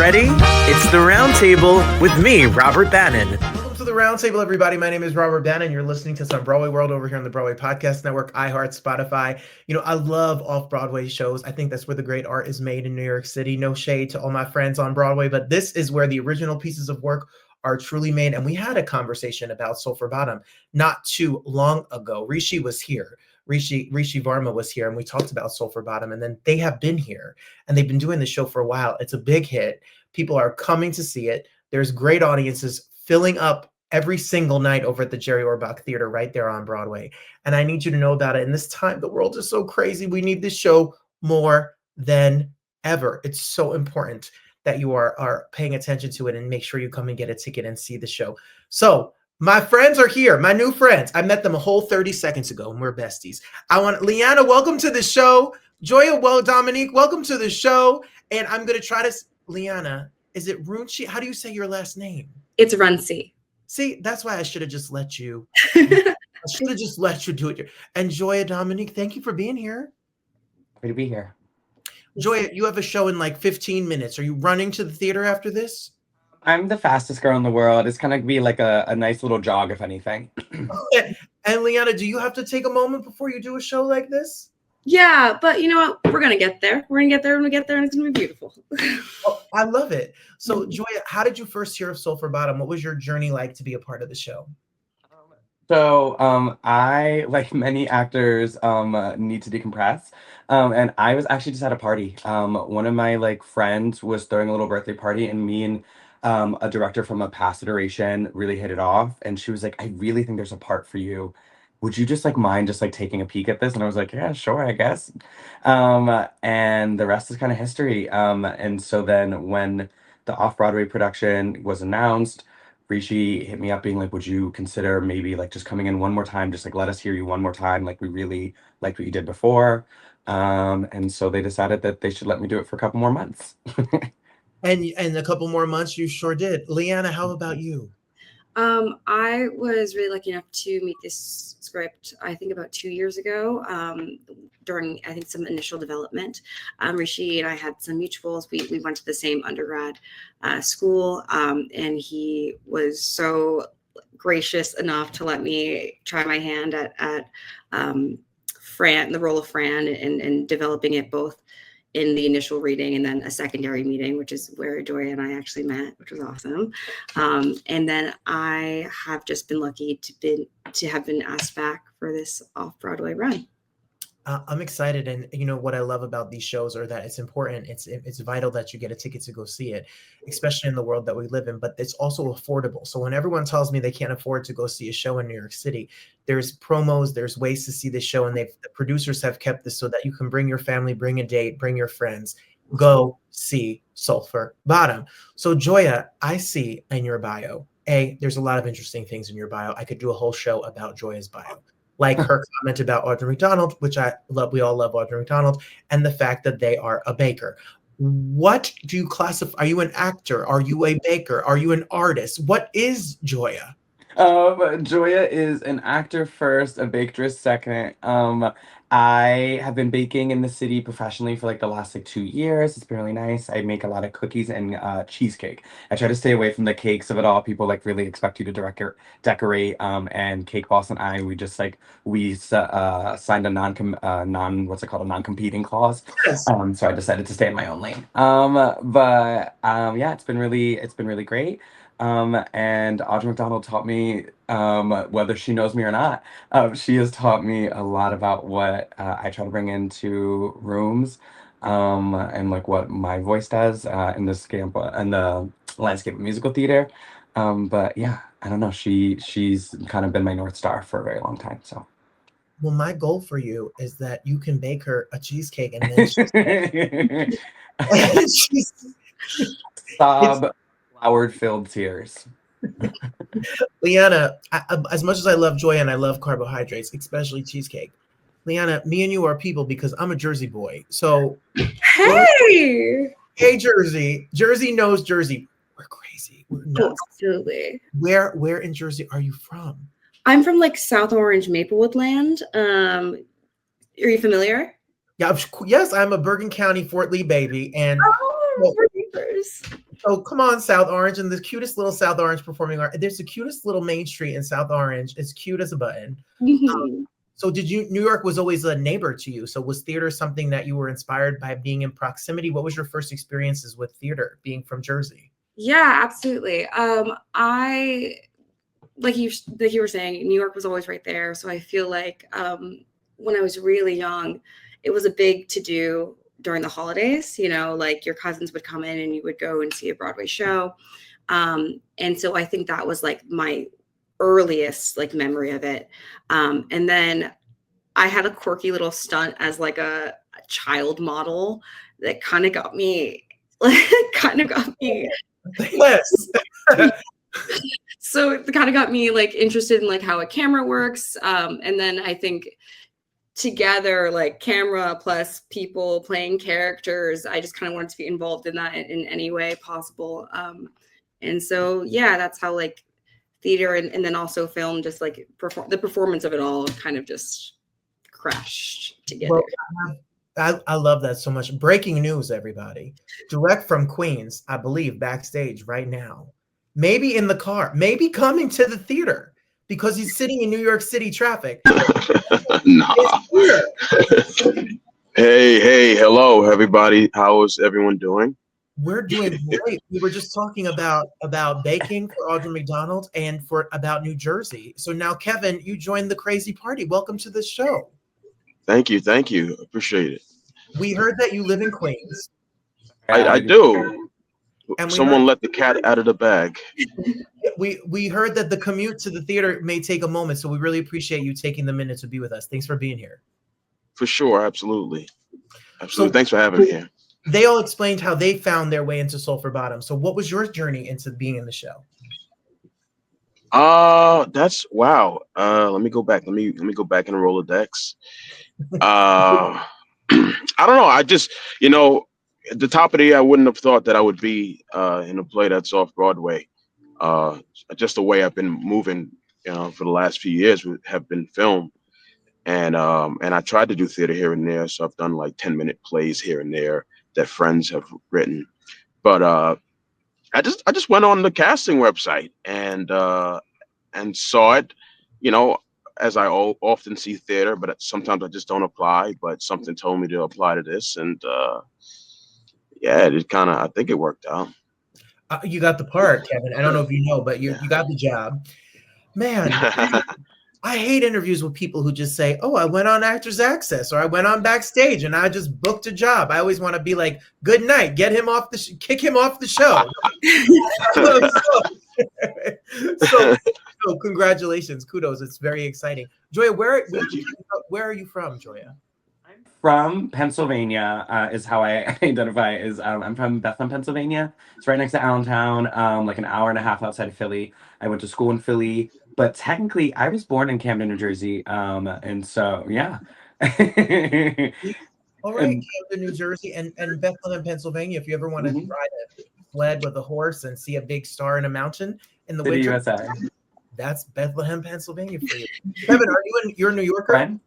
ready? It's the Roundtable with me, Robert Bannon. Welcome to the Roundtable, everybody. My name is Robert Bannon. You're listening to some Broadway World over here on the Broadway Podcast Network, iHeart, Spotify. You know, I love off-Broadway shows. I think that's where the great art is made in New York City. No shade to all my friends on Broadway, but this is where the original pieces of work are truly made. And we had a conversation about Sulfur Bottom not too long ago. Rishi was here. Rishi Varma was here, and we talked about Sulfur Bottom, and then they have been here, and they've been doing the show for a while. It's a big hit. People are coming to see it. There's great audiences filling up every single night over at the Jerry Orbach Theater right there on Broadway. And I need you to know about it. In this time, the world is so crazy. We need this show more than ever. It's so important that you are paying attention to it and make sure you come and get a ticket and see the show. So my friends are here, my new friends. I met them a whole 30 seconds ago, and we're besties. Liana, welcome to the show. Joyah Dominique, welcome to the show. And I'm going to try to, Liana, is it Runcie? How do you say your last name? It's Runcie. See, that's why I should have just let you. I should have just let you do it. And Joyah Dominique, thank you for being here. Happy to be here. Joyah, you have a show in like 15 minutes. Are you running to the theater after this? I'm the fastest girl in the world. It's gonna be like a nice little jog, if anything. And Liana, do you have to take a moment before you do a show like this? Yeah, but you know what? We're gonna get there. We're gonna get there when we get there, and it's gonna be beautiful. Oh, I love it. So, Joyah, how did you first hear of Sulfur Bottom? What was your journey like to be a part of the show? So I, like many actors, need to decompress. And I was actually just at a party. One of my friends was throwing a little birthday party, and me and a director from a past iteration really hit it off. And she was like, "I really think there's a part for you. Would you just mind just taking a peek at this?" And I was like, "Yeah, sure, I guess." And the rest is kind of history. And so then when the off-Broadway production was announced, Rishi hit me up being like, "Would you consider maybe just coming in one more time, just let us hear you one more time. We really liked what you did before." And so they decided that they should let me do it for a couple more months. And a couple more months, you sure did. Liana, how about you? I was really lucky enough to meet this script, I think about 2 years ago, during, I think, some initial development. Rishi and I had some mutuals. We went to the same undergrad school, and he was so gracious enough to let me try my hand at Fran, the role of Fran, and developing it both in the initial reading and then a secondary meeting, which is where Joyah and I actually met, which was awesome. And then I have just been lucky to have been asked back for this off-Broadway run. I'm excited, and you know what I love about these shows are that it's important. It's vital that you get a ticket to go see it, especially in the world that we live in. But it's also affordable. So when everyone tells me they can't afford to go see a show in New York City, there's promos, there's ways to see the show, and the producers have kept this so that you can bring your family, bring a date, bring your friends, go see Sulfur Bottom. So Joyah, I see in your bio, there's a lot of interesting things in your bio. I could do a whole show about Joyah's bio. Like her comment about Audra McDonald, which I love. We all love Audra McDonald, and the fact that they are a baker. What do you classify? Are you an actor? Are you a baker? Are you an artist? What is Joyah? Joyah is an actor first, a bakeress second. I have been baking in the city professionally for the last 2 years. It's been really nice. I make a lot of cookies and cheesecake. I try to stay away from the cakes of it all. People really expect you to decorate. And Cake Boss and I, we just signed a non-competing clause. Yes. So I decided to stay in my own lane. Yeah, it's been really great. And Audra McDonald taught me, whether she knows me or not, she has taught me a lot about what I try to bring into rooms, and what my voice does in the landscape of musical theater. But yeah, I don't know. She's kind of been my North Star for a very long time. So. Well, my goal for you is that you can bake her a cheesecake, and then sob flower-filled tears. Liana, as much as I love Joyah and I love carbohydrates, especially cheesecake, Liana, me and you are people because I'm a Jersey boy. So, hey, Jersey. Jersey knows Jersey. We're crazy. We're nuts. Absolutely. Where in Jersey are you from? I'm from South Orange, Maplewood land. Are you familiar? Yeah, yes, I'm a Bergen County, Fort Lee baby, and So come on, South Orange, and the cutest little South Orange performing art. There's the cutest little main street in South Orange. It's cute as a button. So New York was always a neighbor to you. So was theater something that you were inspired by being in proximity? What was your first experiences with theater being from Jersey? Yeah, absolutely. I, like you were saying, New York was always right there. So I feel like when I was really young, it was a big to do during the holidays, like your cousins would come in and you would go and see a Broadway show. And so I think that was like my earliest like memory of it. And then I had a quirky little stunt as like a child model that kind of got me Yes. So it kind of got me like interested in like how a camera works. And then I think together, like camera plus people playing characters, I just kind of wanted to be involved in that in any way possible. And so, yeah, that's how like theater and then also film, just like the performance of it all kind of just crashed together. Well, I love that so much. Breaking news, everybody. Direct from Queens, I believe, backstage right now. Maybe in the car, maybe coming to the theater because he's sitting in New York City traffic. Nah. Hey, hello, everybody. How is everyone doing? We're doing great. We were just talking about baking for Audra McDonald and about New Jersey. So now, Kevin, you joined the crazy party. Welcome to the show. Thank you. Appreciate it. We heard that you live in Queens. I do. And someone let the cat out of the bag. We heard that the commute to the theater may take a moment, so we really appreciate you taking the minute to be with us. Thanks for being here. For sure, absolutely. So, thanks for having me here. They all explained how they found their way into Sulfur Bottom. So what was your journey into being in the show? That's wow. Let me go back. Let me go back in the Rolodex. I don't know. I just, at the top of the year, I wouldn't have thought that I would be in a play that's off Broadway. Just the way I've been moving, for the last few years have been film. And I tried to do theater here and there. So I've done like 10-minute plays here and there that friends have written. But I just went on the casting website and saw it, as I often see theater, but sometimes I just don't apply. But something told me to apply to this, and yeah, I think it worked out. You got the part, Kevin. I don't know if you know, but you got the job, man. I hate interviews with people who just say, "Oh, I went on Actors Access," or "I went on Backstage and I just booked a job." I always want to be like, "Good night, kick him off the show." So congratulations, kudos. It's very exciting. Joyah, where are you from, Joyah? I'm from Pennsylvania, is how I identify. I'm from Bethlehem, Pennsylvania. It's right next to Allentown, like an hour and a half outside of Philly. I went to school in Philly, but technically I was born in Camden, New Jersey. And so, yeah. All right, Camden, New Jersey, and Bethlehem, Pennsylvania. If you ever want to try to sled with a horse and see a big star in a mountain in the winter, USA. That's Bethlehem, Pennsylvania for you. Kevin, you're a New Yorker? Friend?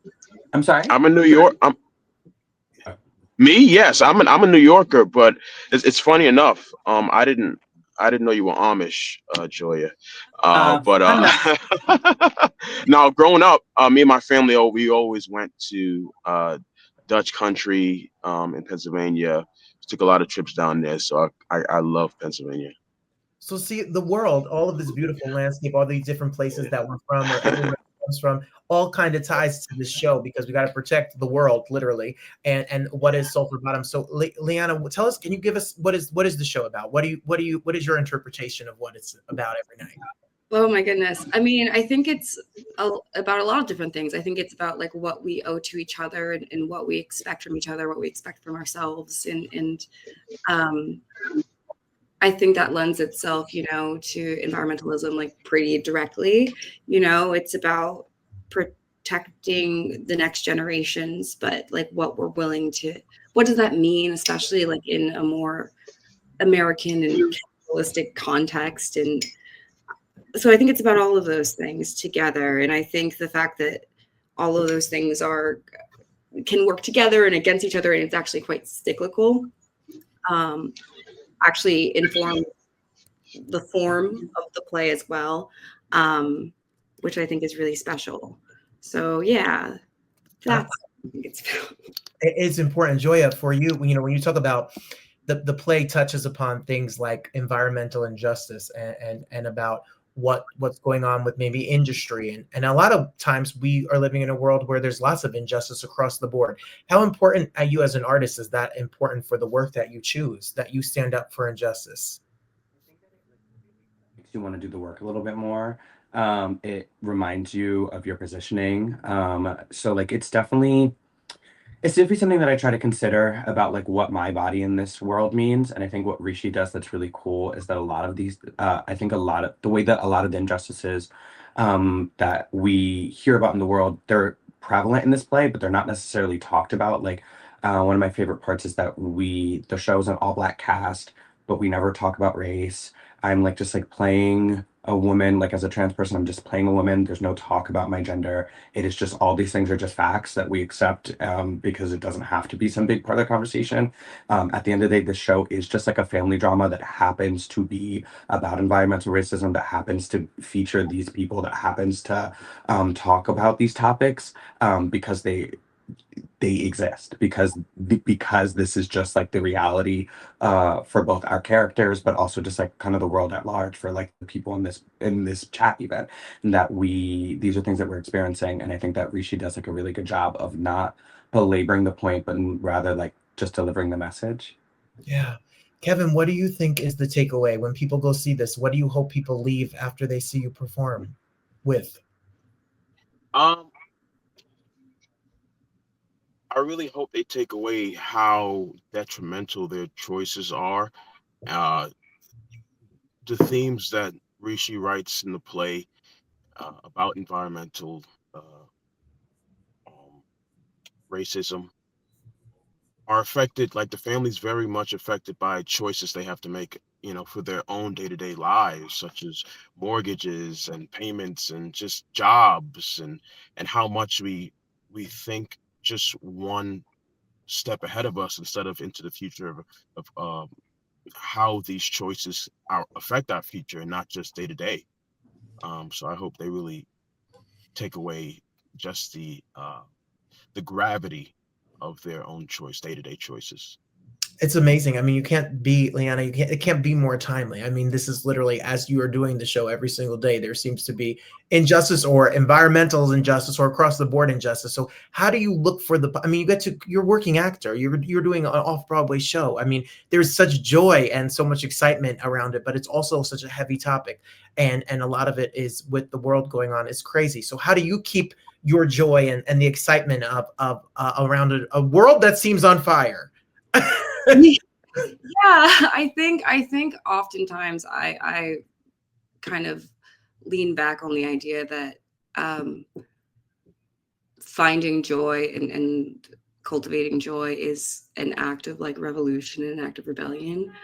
I'm sorry? I'm a New York. Me? Yes, I'm a New Yorker, but it's funny enough. I didn't know you were Amish, Joyah. But now growing up, me and my family, we always went to Dutch country in Pennsylvania. Took a lot of trips down there, so I love Pennsylvania. So see, the world, all of this beautiful landscape, all these different places that we're from, or everywhere it comes from, all kind of ties to this show because we got to protect the world, literally. And what is Sulfur Bottom? So, Liana, tell us. Can you give us what is the show about? What is your interpretation of what it's about every night? Oh my goodness. I mean, I think it's about a lot of different things. I think it's about like what we owe to each other and what we expect from each other, what we expect from ourselves, and I think that lends itself, to environmentalism like pretty directly. It's about protecting the next generations, but like what does that mean, especially like in a more American and capitalistic context? And so I think it's about all of those things together. And I think the fact that all of those things can work together and against each other, and it's actually quite cyclical. actually informed the form of the play as well, which I think is really special. So yeah, that's I think it's It's important, Joyah, for you. When you talk about the play touches upon things like environmental injustice and about what's going on with maybe industry, and a lot of times we are living in a world where there's lots of injustice across the board. How important are you as an artist? Is that important for the work that you choose, that you stand up for injustice? Makes you want to do the work a little bit more. It reminds you of your positioning. So like it's definitely something that I try to consider about like what my body in this world means. And I think what Rishi does that's really cool is that a lot of these, I think a lot of the way that a lot of the injustices that we hear about in the world, they're prevalent in this play, but they're not necessarily talked about. Like one of my favorite parts is that the show is an all black cast, but we never talk about race. I'm like just like playing a woman, like as a trans person, I'm just playing a woman. There's no talk about my gender. It is just all these things are just facts that we accept because it doesn't have to be some big part of the conversation. At the end of the day, the show is just like a family drama that happens to be about environmental racism, that happens to feature these people, that happens to talk about these topics because they exist because this is just like the reality for both our characters but also just like kind of the world at large for like the people in this chat event, and that these are things that we're experiencing. And I think that Rishi does like a really good job of not belaboring the point but rather like just delivering the message. Yeah. Kevin, what do you think is the takeaway when people go see this? What do you hope people leave after they see you perform with? Um, I really hope they take away how detrimental their choices are. Uh, the themes that Rishi writes in the play about environmental um, racism are affected, like the family's very much affected by choices they have to make, for their own day-to-day lives, such as mortgages and payments and just jobs, and how much we think just one step ahead of us instead of into the future of how these choices affect our future and not just day to day. So I hope they really take away just the gravity of their own day to day choices. It's amazing. I mean, you can't be Liana. It can't be more timely. I mean, this is literally as you are doing the show every single day. There seems to be injustice or environmental injustice or across the board injustice. So, how do you look for the? I mean, you're a working actor. You're doing an off Broadway show. I mean, there's such joy and so much excitement around it, but it's also such a heavy topic, and a lot of it is with the world going on. It's crazy. So, how do you keep your joy and the excitement of around a world that seems on fire? Yeah, I think oftentimes I kind of lean back on the idea that finding joy and cultivating joy is an act of like revolution and an act of rebellion,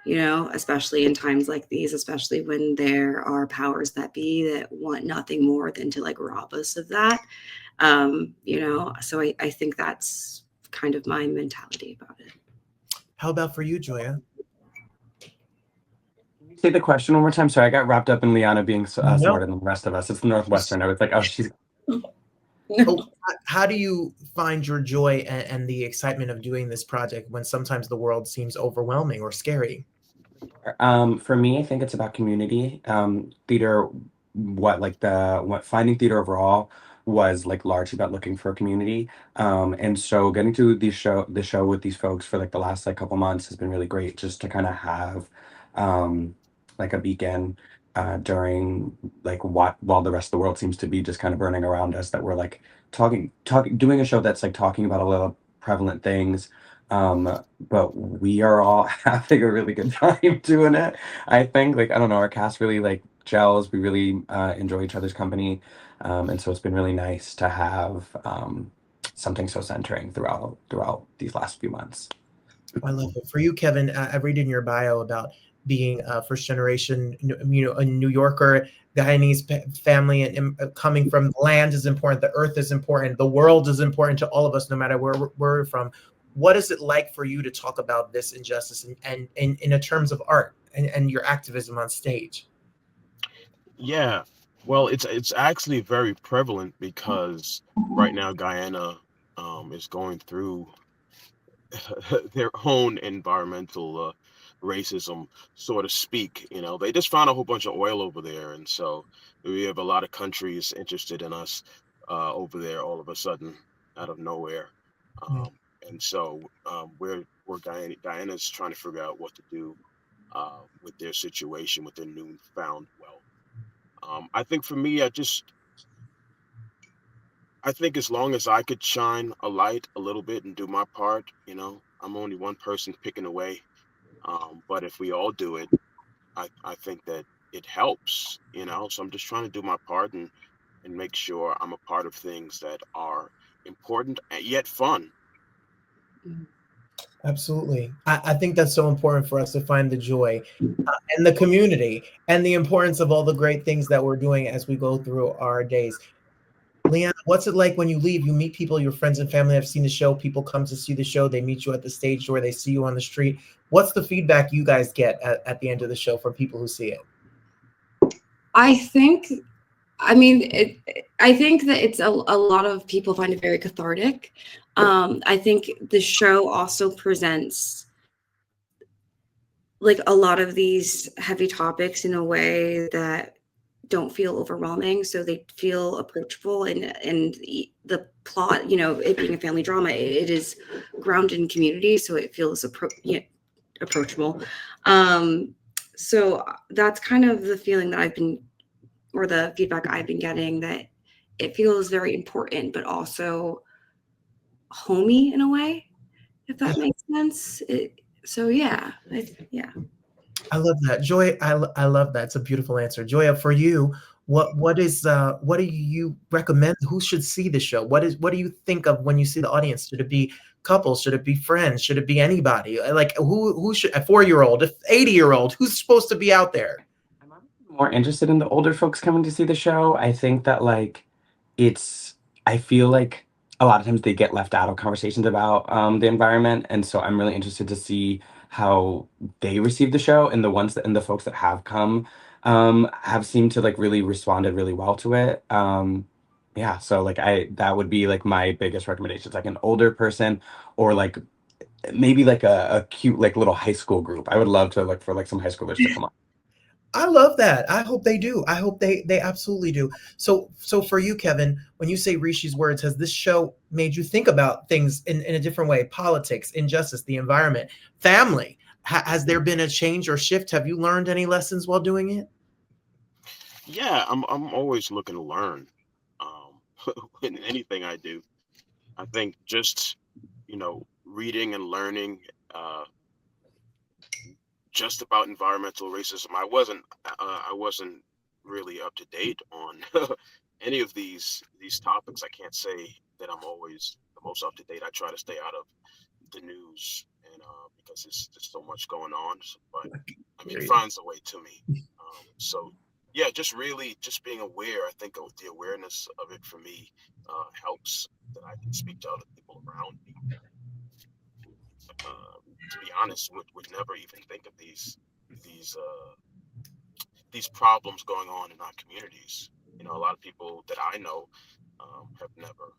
especially in times like these, especially when there are powers that be that want nothing more than to like rob us of that. So I think that's kind of my mentality about it. How about for you, Joyah? Say the question one more time. Sorry, I got wrapped up in Liana being No. smarter than the rest of us. It's the Northwestern. I was like, oh, she's. How do you find your joy and the excitement of doing this project when sometimes the world seems overwhelming or scary? For me, I think it's about community. Theater, what finding theater overall was like largely about looking for a community. And so getting to the show with these folks for like the last like couple months has been really great, just to kind of have like a beacon during like while the rest of the world seems to be just kind of burning around us, that we're like doing a show that's like talking about a little prevalent things. But we are all having a really good time doing it. I think, like, I don't know, our cast really like gels. We really enjoy each other's company. And so it's been really nice to have something so centering throughout these last few months. I love it. For you, Kevin, I read in your bio about being a first generation, a New Yorker, Guyanese family, and coming from land is important. The earth is important. The world is important to all of us, no matter where we're from. what is it like for you to talk about this injustice and in terms of art and your activism on stage? Yeah, well, it's actually very prevalent because right now Guyana is going through their own environmental racism, so to speak. You know, they just found a whole bunch of oil over there, and so we have a lot of countries interested in us over there all of a sudden out of nowhere. Mm. And so we're Guyana's trying to figure out what to do with their situation, with their newfound wealth. I think for me, I think as long as I could shine a light a little bit and do my part, you know, I'm only one person picking away. But if we all do it, I think that it helps, you know. So I'm just trying to do my part and make sure I'm a part of things that are important and yet fun. Absolutely. I think that's so important for us to find the joy and the community and the importance of all the great things that we're doing as we go through our days. Liana, what's it like when you leave? You meet people, your friends and family have seen the show. People come to see the show. They meet you at the stage door. They see you on the street. What's the feedback you guys get at the end of the show from people who see it? I think, I think that it's a lot of people find it very cathartic. I think the show also presents like a lot of these heavy topics in a way that don't feel overwhelming, so they feel approachable. And the plot, you know, it being a family drama, it is grounded in community, so it feels approachable. So that's kind of the feeling that I've been, or the feedback I've been getting, that it feels very important, but also homey in a way, if that makes sense. So yeah. I love that. Joy, I love that. It's a beautiful answer. Joyah, for you, what do you recommend? Who should see the show? What do you think of when you see the audience? Should it be couples? Should it be friends? Should it be anybody? Like who should, a 4-year-old, a 80-year-old, who's supposed to be out there? I'm more interested in the older folks coming to see the show. I think that like I feel like a lot of times they get left out of conversations about the environment, and so I'm really interested to see how they receive the show, and the folks that have come have seemed to like really responded really well to it. Yeah, so like that would be like my biggest recommendations, like an older person or like maybe like a cute like little high school group. I would love to look for like some high schoolers to come on. I love that. I hope they do. I hope they absolutely do. So for you, Kevin, when you say Rishi's words, has this show made you think about things in a different way? Politics, injustice, the environment, family. Has there been a change or shift? Have you learned any lessons while doing it? Yeah, I'm always looking to learn in anything I do. I think just, you know, reading and learning just about environmental racism. I wasn't really up to date on any of these topics. I can't say that I'm always the most up to date. I try to stay out of the news, and because there's so much going on. But I mean, it finds a way to me. So yeah, just really just being aware. I think the awareness of it for me helps that I can speak to other people around me. To be honest, would never even think of these problems going on in our communities. You know, a lot of people that I know have never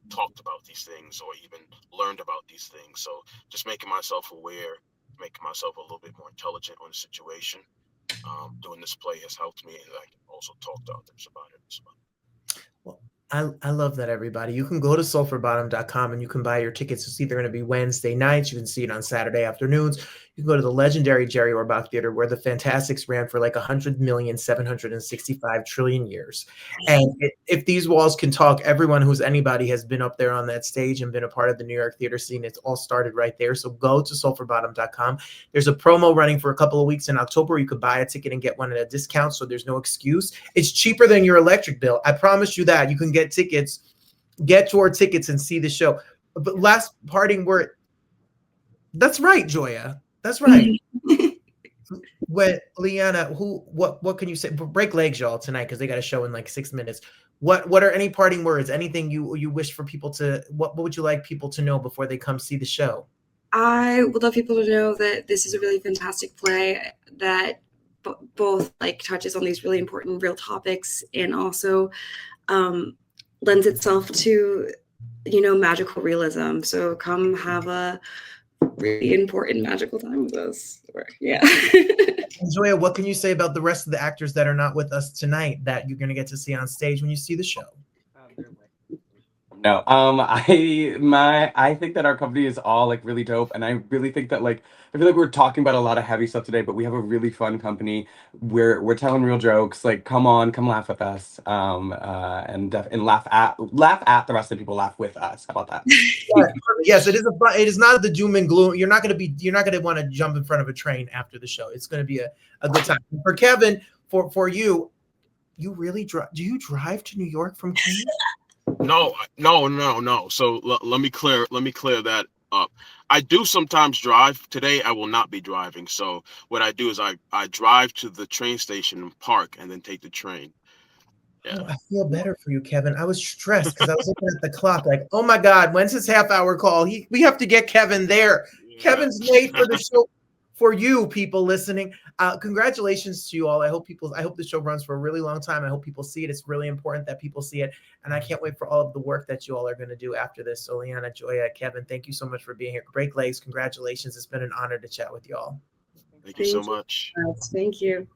talked about these things or even learned about these things. So just making myself aware, making myself a little bit more intelligent on the situation, doing this play has helped me, and I can also talk to others about it as well. I love that, everybody. You can go to sulfurbottom.com and you can buy your tickets. It's either going to be Wednesday nights. You can see it on Saturday afternoons. You can go to the legendary Jerry Orbach Theater, where the Fantastics ran for like 100,765,000,000,000,000 years. And if these walls can talk, everyone who's anybody has been up there on that stage and been a part of the New York theater scene. It's all started right there. So go to sulfurbottom.com. There's a promo running for a couple of weeks in October. You could buy a ticket and get one at a discount, so there's no excuse. It's cheaper than your electric bill. I promise you that. You can get tickets, get your tickets and see the show. But last parting word. That's right, Joyah. That's right. When Liana, what can you say? Break legs, y'all, tonight, because they got a show in like 6 minutes. What are any parting words? Anything you wish for people to, what would you like people to know before they come see the show? I would love people to know that this is a really fantastic play that both like touches on these really important real topics and also lends itself to, magical realism. So come have a really important magical time with us. Yeah. Joyah, what can you say about the rest of the actors that are not with us tonight that you're going to get to see on stage when you see the show? No, I think that our company is all like really dope, and I really think that like I feel like we're talking about a lot of heavy stuff today, but we have a really fun company. We're telling real jokes. Like, come on, come laugh with us, and laugh at the rest of the people. Laugh with us. How about that? Yes, it is not the doom and gloom. You're not going to want to jump in front of a train after the show. It's going to be a good time. For Kevin, for you really drive? Do you drive to New York from Queens? No. So let me clear that up. I do sometimes drive. Today I will not be driving. So what I do is I drive to the train station and park and then take the train. Yeah. Oh, I feel better for you, Kevin. I was stressed because I was looking at the clock like, oh my God, when's his half-hour call? We have to get Kevin there. Yeah. Kevin's late for the show. For you people listening, congratulations to you all. I hope the show runs for a really long time. I hope people see it. It's really important that people see it. And I can't wait for all of the work that you all are going to do after this. So Liana, Joyah, Kevin, thank you so much for being here. Break legs. Congratulations. It's been an honor to chat with you all. Thank you so much. Thank you.